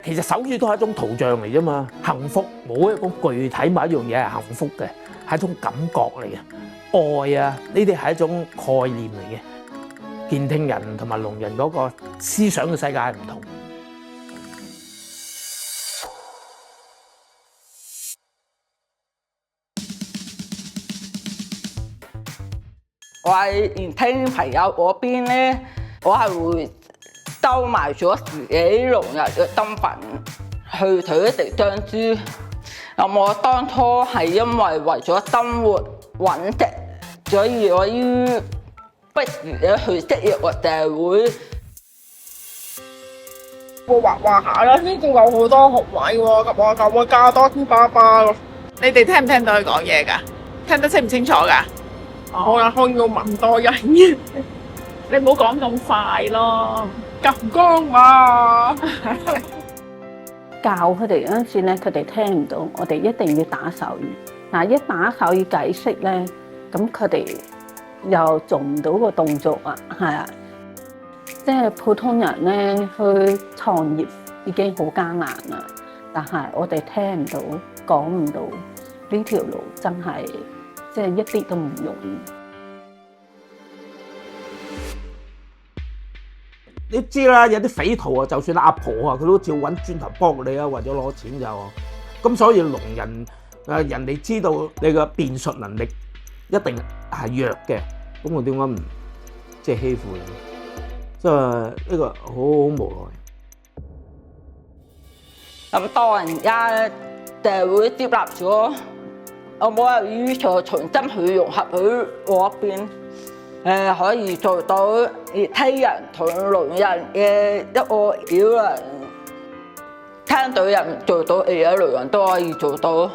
其實手語都係一種圖像嚟啫嘛。幸福冇一個具體某一樣嘢係幸福嘅，係一種感覺嚟嘅。愛啊，呢啲係一種概念嚟嘅。健聽人同埋聾人嗰個思想嘅世界係唔同。我喺健聽朋友嗰邊咧，我係會收埋咗自己聾人嘅身份去同佢哋相處。咁我當初係因為咗生活揾食，所以我要逼自己去適應個社會。會畫下啦，呢度有好多學位喎，咁我加多啲爸爸咯。你哋聽唔聽到佢講嘢㗎？聽得清唔清楚㗎？我要問多人嘅，你唔好講咁快咯。咁講嘛。教佢哋嗰陣時咧，佢哋聽唔到，我哋一定要打手語。嗱，一打手語解釋咧，咁佢哋又做唔到個動作啊，係啊。即係普通人咧去創業已經好艱難啦，但係我哋聽唔到、講唔到呢條路真係即係一啲都唔容易。你知啦，有啲匪徒啊，就算阿婆啊，佢都照揾磚頭幫你啊，為咗攞錢就。咁所以聾人人哋知道你嘅辯述能力一定係弱嘅，咁我點解唔即係欺負你？即係呢個好無奈。咁當人家社會接納咗，我冇人要求重新去融合佢嗰邊。可以做到聽人同聾人嘅一個表人，聽到人做到，而家聾人都可以做到。